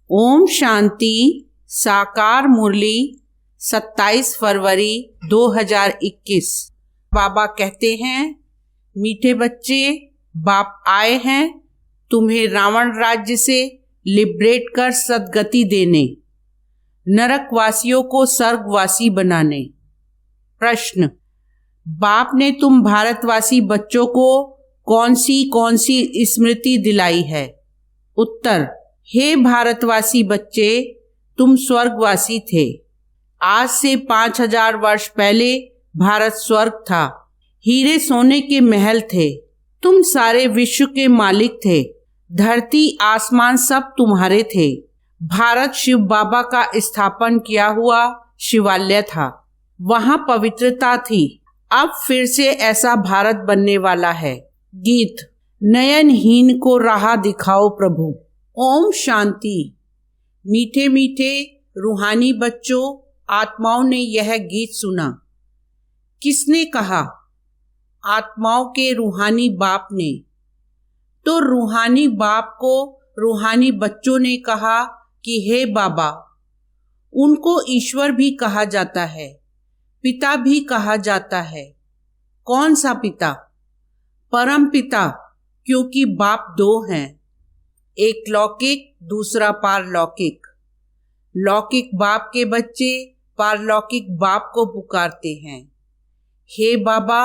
ओम शांति। साकार मुरली 27 फरवरी 2021। बाबा कहते हैं, मीठे बच्चे, बाप आए हैं तुम्हें रावण राज्य से लिबरेट कर सद्गति देने, नरकवासियों को स्वर्गवासी बनाने। प्रश्न, बाप ने तुम भारतवासी बच्चों को कौन सी स्मृति दिलाई है? उत्तर, हे भारतवासी बच्चे, तुम स्वर्गवासी थे। आज से 5000 वर्ष पहले भारत स्वर्ग था। हीरे सोने के महल थे। तुम सारे विश्व के मालिक थे। धरती आसमान सब तुम्हारे थे। भारत शिव बाबा का स्थापन किया हुआ शिवालय था। वहां पवित्रता थी। अब फिर से ऐसा भारत बनने वाला है। गीत। नयनहीन को राह दिखाओ प्रभु। ओम शांति। मीठे मीठे रूहानी बच्चों, आत्माओं ने यह गीत सुना। किसने कहा? आत्माओं के रूहानी बाप ने। तो रूहानी बाप को रूहानी बच्चों ने कहा कि हे बाबा। उनको ईश्वर भी कहा जाता है, पिता भी कहा जाता है। कौन सा पिता? परम पिता, क्योंकि बाप दो हैं, एक लौकिक, दूसरा पारलौकिक। लौकिक बाप के बच्चे पारलौकिक बाप को पुकारते हैं, हे बाबा।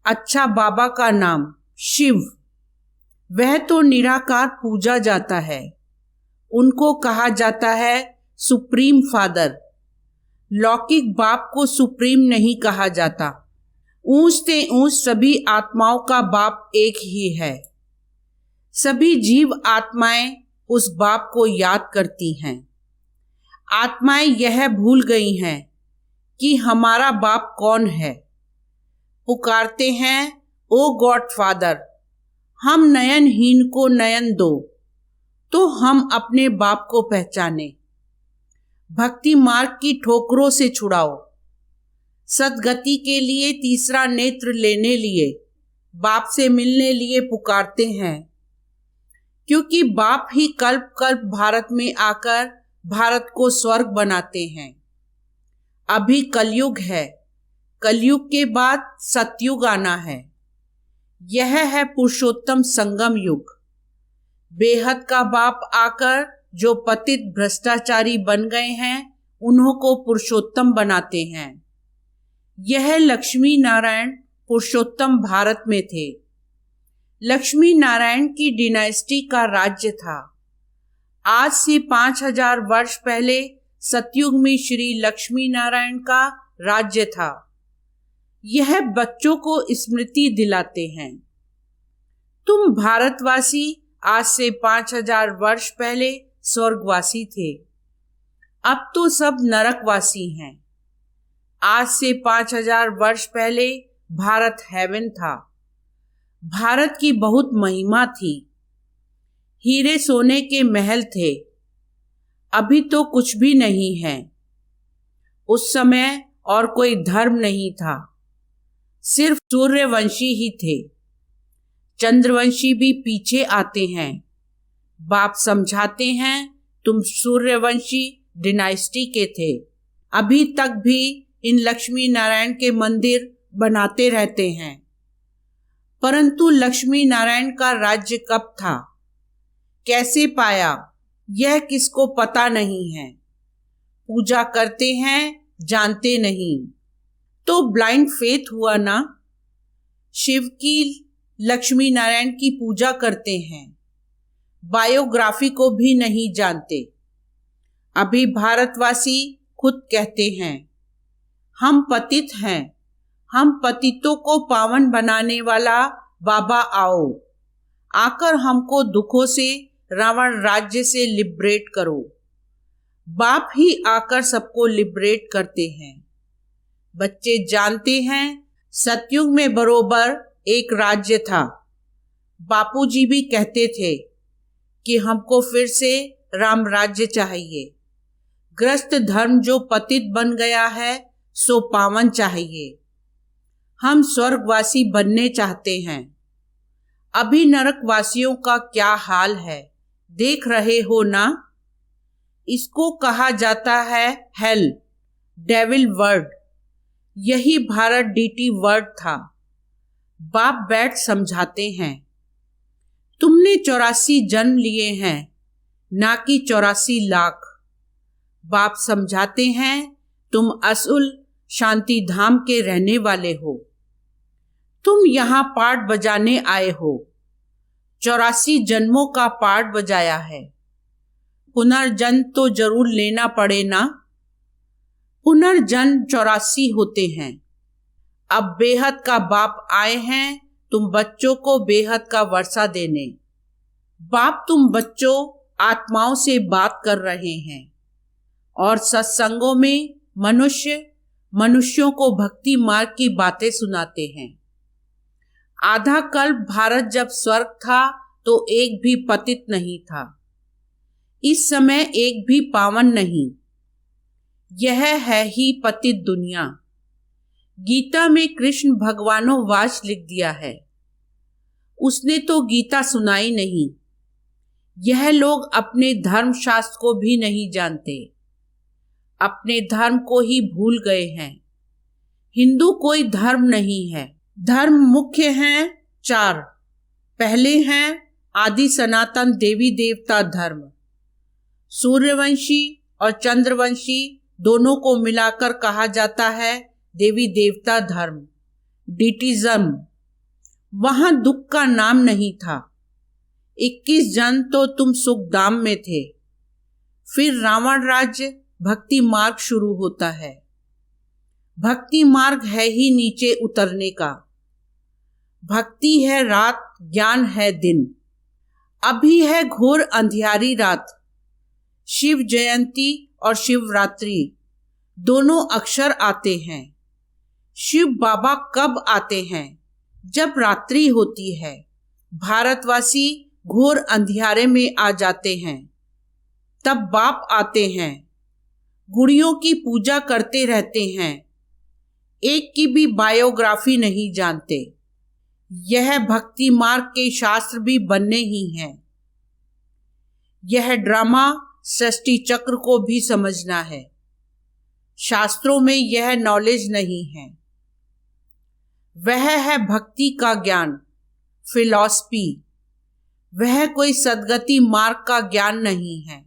अच्छा, बाबा का नाम शिव, वह तो निराकार पूजा जाता है। उनको कहा जाता है सुप्रीम फादर। लौकिक बाप को सुप्रीम नहीं कहा जाता। ऊंच से ऊंच सभी आत्माओं का बाप एक ही है। सभी जीव आत्माएं उस बाप को याद करती हैं। आत्माएं यह भूल गई हैं कि हमारा बाप कौन है। पुकारते हैं, ओ गॉड फादर, हम नयनहीन को नयन दो, तो हम अपने बाप को पहचाने। भक्ति मार्ग की ठोकरों से छुड़ाओ। सद्गति के लिए तीसरा नेत्र लेने लिए, बाप से मिलने लिए पुकारते हैं, क्योंकि बाप ही कल्प कल्प भारत में आकर भारत को स्वर्ग बनाते हैं। अभी कलयुग है। कलयुग के बाद सतयुग आना है। यह है पुरुषोत्तम संगम युग। बेहद का बाप आकर जो पतित भ्रष्टाचारी बन गए हैं, उन्हों को पुरुषोत्तम बनाते हैं। यह लक्ष्मी नारायण पुरुषोत्तम भारत में थे। लक्ष्मी नारायण की डिनाइस्टी का राज्य था। आज से 5000 वर्ष पहले सतयुग में श्री लक्ष्मी नारायण का राज्य था। यह बच्चों को स्मृति दिलाते हैं। तुम भारतवासी आज से 5000 वर्ष पहले स्वर्गवासी थे। अब तो सब नरकवासी हैं। आज से 5000 वर्ष पहले भारत हेवन था। भारत की बहुत महिमा थी। हीरे सोने के महल थे। अभी तो कुछ भी नहीं है। उस समय और कोई धर्म नहीं था, सिर्फ सूर्यवंशी ही थे। चंद्रवंशी भी पीछे आते हैं। बाप समझाते हैं, तुम सूर्यवंशी डिनाइस्टी के थे। अभी तक भी इन लक्ष्मी नारायण के मंदिर बनाते रहते हैं। परंतु लक्ष्मी नारायण का राज्य कब था, कैसे पाया, यह किसको पता नहीं है। पूजा करते हैं, जानते नहीं, तो ब्लाइंड फेथ हुआ ना। शिव की, लक्ष्मी नारायण की पूजा करते हैं, बायोग्राफी को भी नहीं जानते। अभी भारतवासी खुद कहते हैं, हम पतित हैं, हम पतितों को पावन बनाने वाला बाबा आओ, आकर हमको दुखों से, रावण राज्य से लिबरेट करो। बाप ही आकर सबको लिबरेट करते हैं। बच्चे जानते हैं, सतयुग में बरोबर एक राज्य था। बापूजी भी कहते थे कि हमको फिर से राम राज्य चाहिए। ग्रस्त धर्म जो पतित बन गया है, सो पावन चाहिए। हम स्वर्गवासी बनने चाहते हैं। अभी नरकवासियों का क्या हाल है, देख रहे हो ना। इसको कहा जाता है हेल, डेविल वर्ड। यही भारत डीटी वर्ड था। बाप बैठ समझाते हैं, तुमने 84 जन्म लिए हैं, ना कि 84 लाख। बाप समझाते हैं, तुम असुल शांति धाम के रहने वाले हो। तुम यहाँ पाठ बजाने आए हो। 84 जन्मों का पाठ बजाया है। पुनर्जन्म तो जरूर लेना पड़े ना। पुनर्जन्म 84 होते हैं। अब बेहद का बाप आए हैं तुम बच्चों को बेहद का वर्षा देने। बाप तुम बच्चों आत्माओं से बात कर रहे हैं और सत्संगों में मनुष्यों को भक्ति मार्ग की बातें सुनाते हैं। आधा कल्प भारत जब स्वर्ग था तो एक भी पतित नहीं था। इस समय एक भी पावन नहीं। यह है ही पतित दुनिया। गीता में कृष्ण भगवानों वाच लिख दिया है। उसने तो गीता सुनाई नहीं। यह लोग अपने धर्म शास्त्र को भी नहीं जानते। अपने धर्म को ही भूल गए हैं। हिंदू कोई धर्म नहीं है। धर्म मुख्य हैं 4। पहले हैं आदि सनातन देवी देवता धर्म। सूर्यवंशी और चंद्रवंशी दोनों को मिलाकर कहा जाता है देवी देवता धर्म, डीटिज्म। वहां दुख का नाम नहीं था। 21 जन्म तो तुम सुखधाम में थे। फिर रावण राज्य भक्ति मार्ग शुरू होता है। भक्ति मार्ग है ही नीचे उतरने का। भक्ति है रात, ज्ञान है दिन। अभी है घोर अंधियारी रात। शिव जयंती और शिवरात्रि दोनों अक्षर आते हैं। शिव बाबा कब आते हैं? जब रात्रि होती है। भारतवासी घोर अंधियारे में आ जाते हैं, तब बाप आते हैं। गुड़ियों की पूजा करते रहते हैं। एक की भी बायोग्राफी नहीं जानते। यह भक्ति मार्ग के शास्त्र भी बनने ही हैं। यह ड्रामा सृष्टि चक्र को भी समझना है। शास्त्रों में यह नॉलेज नहीं है। वह है भक्ति का ज्ञान, फिलॉसफी। वह कोई सद्गति मार्ग का ज्ञान नहीं है।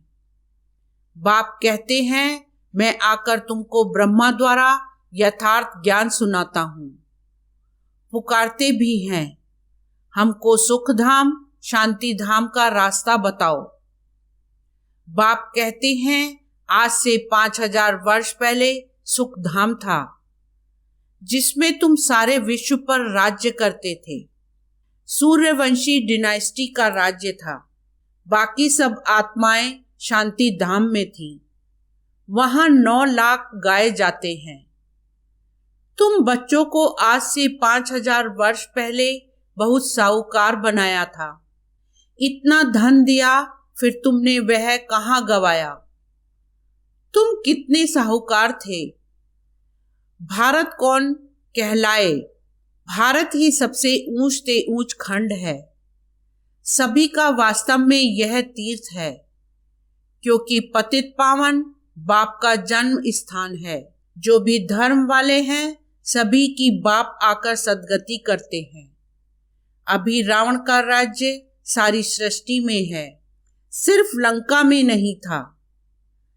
बाप कहते हैं, मैं आकर तुमको ब्रह्मा द्वारा यथार्थ ज्ञान सुनाता हूं। पुकारते भी हैं, हमको सुख धाम शांति धाम का रास्ता बताओ। बाप कहते हैं, आज से 5000 वर्ष पहले सुख धाम था, जिसमें तुम सारे विश्व पर राज्य करते थे। सूर्यवंशी डिनाइस्टी का राज्य था। बाकी सब आत्माएं शांति धाम में थी। वहां 9 लाख गाए जाते हैं। तुम बच्चों को आज से 5000 वर्ष पहले बहुत साहूकार बनाया था। इतना धन दिया, फिर तुमने वह कहां गवाया? तुम कितने साहूकार थे? भारत कौन कहलाए? भारत ही सबसे ऊंच से ऊंच खंड है। सभी का वास्तव में यह तीर्थ है, क्योंकि पतित पावन बाप का जन्म स्थान है। जो भी धर्म वाले हैं सभी की बाप आकर सद्गति करते हैं। अभी रावण का राज्य सारी सृष्टि में है, सिर्फ लंका में नहीं था।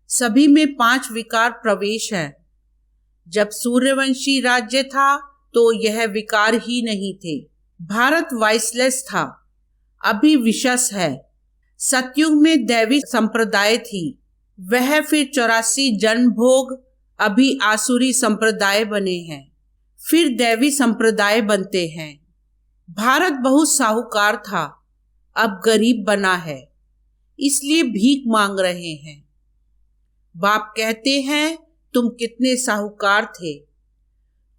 सभी में 5 विकार प्रवेश है। जब सूर्यवंशी राज्य था तो यह विकार ही नहीं थे। भारत वाइसलेस था, अभी विशस है। सतयुग में दैवी संप्रदाय थी, वह फिर 84 जन्म भोग अभी आसुरी संप्रदाय बने हैं, फिर दैवी संप्रदाय बनते हैं। भारत बहुत साहूकार था, अब गरीब बना है, इसलिए भीख मांग रहे हैं। बाप कहते हैं, तुम कितने साहूकार थे।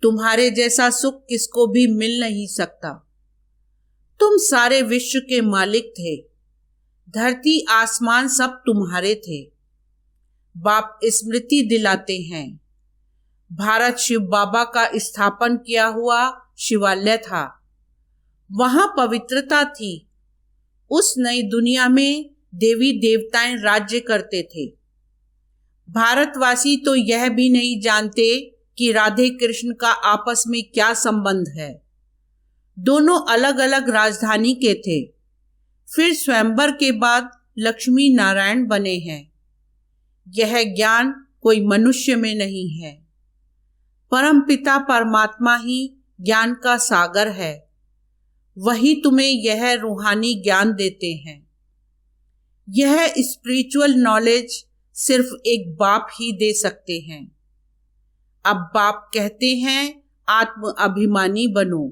तुम्हारे जैसा सुख किसको भी मिल नहीं सकता। तुम सारे विश्व के मालिक थे। धरती आसमान सब तुम्हारे थे। बाप स्मृति दिलाते हैं, भारत शिव बाबा का स्थापन किया हुआ शिवालय था। वहां पवित्रता थी। उस नई दुनिया में देवी देवताएं राज्य करते थे। भारतवासी तो यह भी नहीं जानते कि राधे कृष्ण का आपस में क्या संबंध है। दोनों अलग अलग राजधानी के थे, फिर स्वयंवर के बाद लक्ष्मी नारायण बने हैं। यह ज्ञान कोई मनुष्य में नहीं है। परमपिता परमात्मा ही ज्ञान का सागर है। वही तुम्हें यह रूहानी ज्ञान देते हैं। यह स्पिरिचुअल नॉलेज सिर्फ एक बाप ही दे सकते हैं। अब बाप कहते हैं आत्म अभिमानी बनो।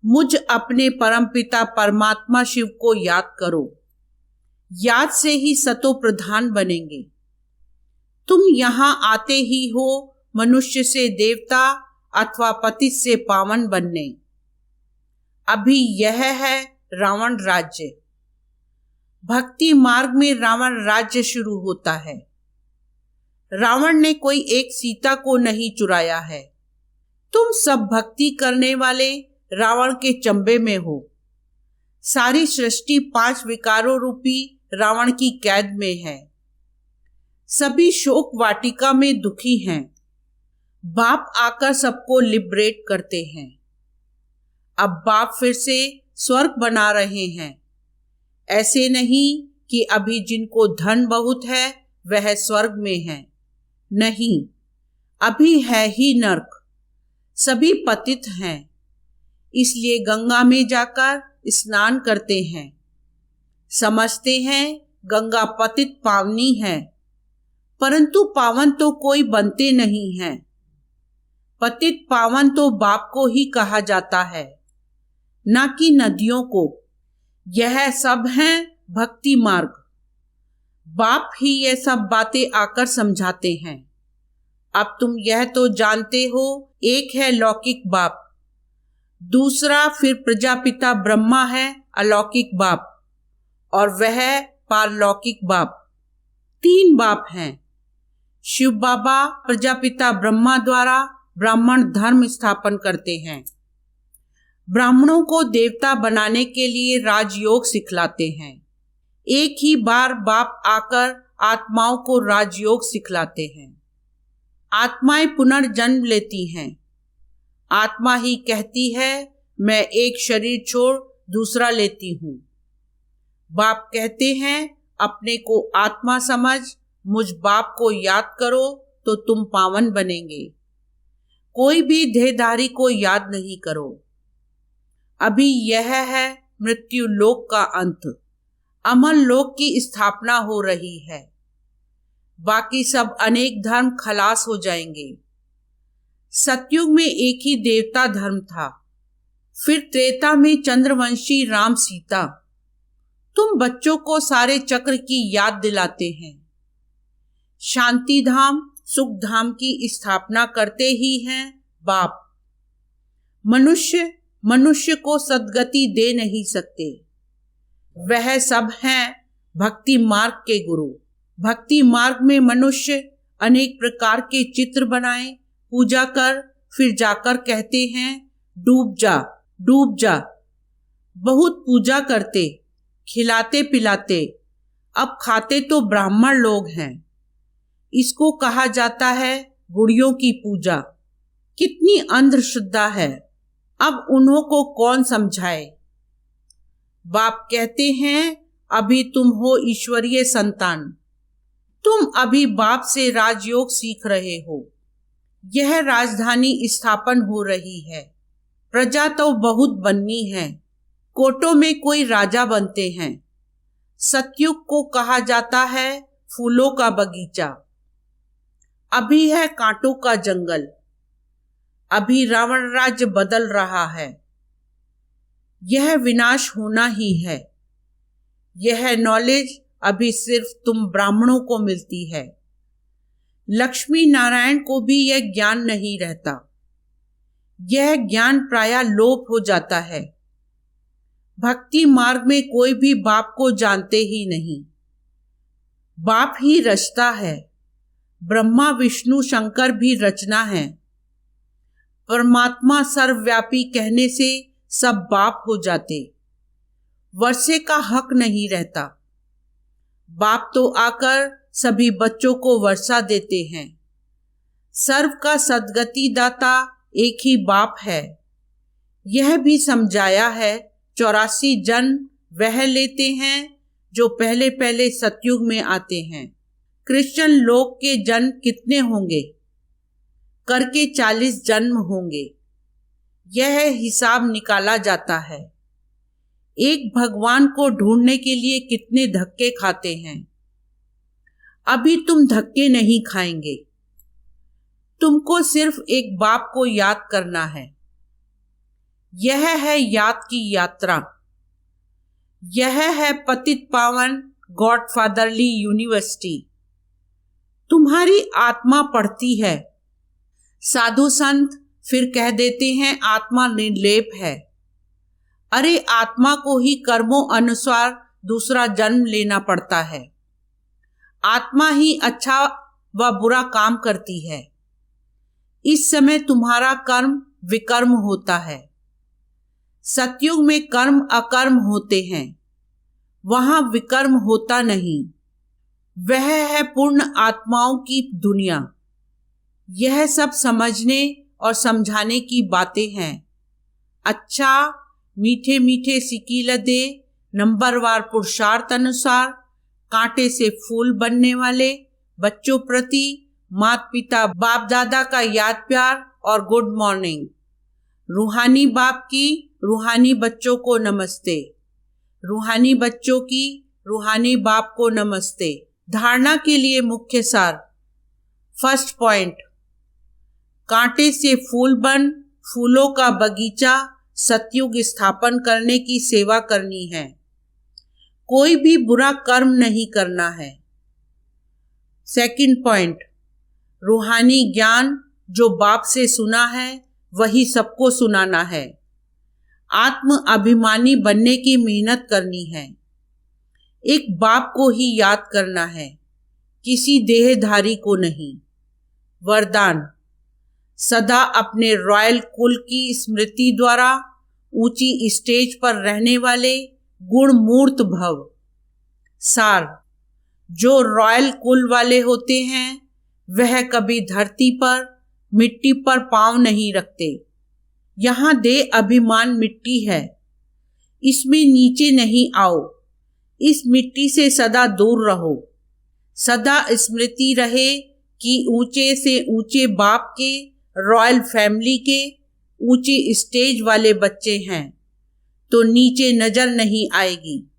मुझ अपने परमपिता परमात्मा शिव को याद करो। याद से ही सतो प्रधान बनेंगे। तुम यहां आते ही हो मनुष्य से देवता अथवा पतित से पावन बनने। अभी यह है रावण राज्य। भक्ति मार्ग में रावण राज्य शुरू होता है। रावण ने कोई एक सीता को नहीं चुराया है। तुम सब भक्ति करने वाले रावण के चंबे में हो। सारी सृष्टि 5 विकारों रूपी रावण की कैद में है। सभी शोक वाटिका में दुखी हैं। बाप आकर सबको लिबरेट करते हैं। अब बाप फिर से स्वर्ग बना रहे हैं। ऐसे नहीं कि अभी जिनको धन बहुत है वह स्वर्ग में है। नहीं, अभी है ही नर्क। सभी पतित हैं, इसलिए गंगा में जाकर स्नान करते हैं। समझते हैं गंगा पतित पावनी है, परंतु पावन तो कोई बनते नहीं हैं। पतित पावन तो बाप को ही कहा जाता है, ना कि नदियों को। यह सब है भक्ति मार्ग। बाप ही यह सब बातें आकर समझाते हैं। अब तुम यह तो जानते हो, एक है लौकिक बाप, दूसरा फिर प्रजापिता ब्रह्मा है अलौकिक बाप, और वह पारलौकिक बाप। 3 बाप हैं। शिव बाबा प्रजापिता ब्रह्मा द्वारा ब्राह्मण धर्म स्थापन करते हैं। ब्राह्मणों को देवता बनाने के लिए राजयोग सिखलाते हैं। एक ही बार बाप आकर आत्माओं को राजयोग सिखलाते हैं। आत्माएं पुनर्जन्म लेती हैं। आत्मा ही कहती है मैं एक शरीर छोड़ दूसरा लेती हूं। बाप कहते हैं अपने को आत्मा समझ, मुझ बाप को याद करो तो तुम पावन बनेंगे। कोई भी देहधारी को याद नहीं करो। अभी यह है मृत्यु लोक का अंत। अमर लोक की स्थापना हो रही है। बाकी सब अनेक धर्म खलास हो जाएंगे। सतयुग में एक ही देवता धर्म था, फिर त्रेता में चंद्रवंशी राम सीता। तुम बच्चों को सारे चक्र की याद दिलाते हैं। शांति धाम सुख धाम की स्थापना करते ही हैं बाप। मनुष्य को सद्गति दे नहीं सकते। वह सब हैं भक्ति मार्ग के गुरु। भक्ति मार्ग में मनुष्य अनेक प्रकार के चित्र बनाए, पूजा कर, फिर जाकर कहते हैं डूब जा डूब जा। बहुत पूजा करते, खिलाते पिलाते, अब खाते तो ब्राह्मण लोग हैं। इसको कहा जाता है गुड़ियों की पूजा। कितनी अंधश्रद्धा है, अब उन्हों को कौन समझाए। बाप कहते हैं अभी तुम हो ईश्वरीय संतान। तुम अभी बाप से राजयोग सीख रहे हो। यह राजधानी स्थापन हो रही है। प्रजा तो बहुत बननी है। कोटों में कोई राजा बनते हैं। सतयुग को कहा जाता है फूलों का बगीचा। अभी है कांटों का जंगल। अभी रावण राज्य बदल रहा है। यह विनाश होना ही है। यह नॉलेज अभी सिर्फ तुम ब्राह्मणों को मिलती है। लक्ष्मी नारायण को भी यह ज्ञान नहीं रहता। यह ज्ञान प्रायः लोप हो जाता है। भक्ति मार्ग में कोई भी बाप को जानते ही नहीं। बाप ही रचता है। ब्रह्मा विष्णु शंकर भी रचना है। परमात्मा सर्वव्यापी कहने से सब बाप हो जाते। वर्षे का हक नहीं रहता। बाप तो आकर सभी बच्चों को वर्षा देते हैं। सर्व का सद्गति दाता एक ही बाप है। यह भी समझाया है 84 जन्म वह लेते हैं जो पहले पहले सतयुग में आते हैं। क्रिश्चियन लोग के जन्म कितने होंगे? करके 40 जन्म होंगे। यह हिसाब निकाला जाता है। एक भगवान को ढूंढने के लिए कितने धक्के खाते हैं। अभी तुम धक्के नहीं खाएंगे। तुमको सिर्फ एक बाप को याद करना है। यह है याद की यात्रा। यह है पतित पावन गॉडफादरली यूनिवर्सिटी। तुम्हारी आत्मा पढ़ती है। साधु संत फिर कह देते हैं आत्मा निर्लेप है। अरे आत्मा को ही कर्मों अनुसार दूसरा जन्म लेना पड़ता है। आत्मा ही अच्छा व बुरा काम करती है। इस समय तुम्हारा कर्म विकर्म होता है। सतयुग में कर्म अकर्म होते हैं, वहां विकर्म होता नहीं। वह है पूर्ण आत्माओं की दुनिया। यह सब समझने और समझाने की बातें हैं। अच्छा, मीठे मीठे सिकीलदे नंबरवार पुरुषार्थ अनुसार कांटे से फूल बनने वाले बच्चों प्रति माता पिता बाप दादा का याद प्यार और गुड मॉर्निंग। रूहानी बाप की रूहानी बच्चों को नमस्ते। रूहानी बच्चों की रूहानी बाप को नमस्ते। धारणा के लिए मुख्य सार। फर्स्ट पॉइंट, कांटे से फूल बन फूलों का बगीचा सतयुग स्थापन करने की सेवा करनी है। कोई भी बुरा कर्म नहीं करना है। सेकंड पॉइंट, रूहानी ज्ञान जो बाप से सुना है वही सबको सुनाना है। आत्म अभिमानी बनने की मेहनत करनी है। एक बाप को ही याद करना है, किसी देहधारी को नहीं। वरदान, सदा अपने रॉयल कुल की स्मृति द्वारा ऊंची स्टेज पर रहने वाले गुणमूर्त भव। सार, जो रॉयल कुल वाले होते हैं वह कभी धरती पर मिट्टी पर पांव नहीं रखते। यहाँ देह अभिमान मिट्टी है, इसमें नीचे नहीं आओ। इस मिट्टी से सदा दूर रहो। सदा स्मृति रहे कि ऊंचे से ऊंचे बाप के रॉयल फैमिली के ऊंचे स्टेज वाले बच्चे हैं, तो नीचे नजर नहीं आएगी।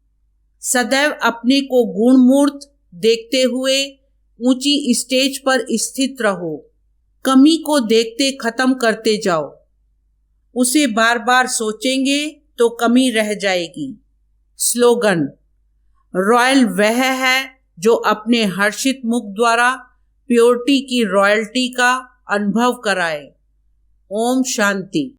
सदैव अपने को गुणमूर्त देखते हुए ऊंची स्टेज पर स्थित रहो। कमी को देखते खत्म करते जाओ। उसे बार बार सोचेंगे तो कमी रह जाएगी। स्लोगन, रॉयल वह है जो अपने हर्षित मुख द्वारा प्योरिटी की रॉयल्टी का अनुभव कराए। ओम शांति।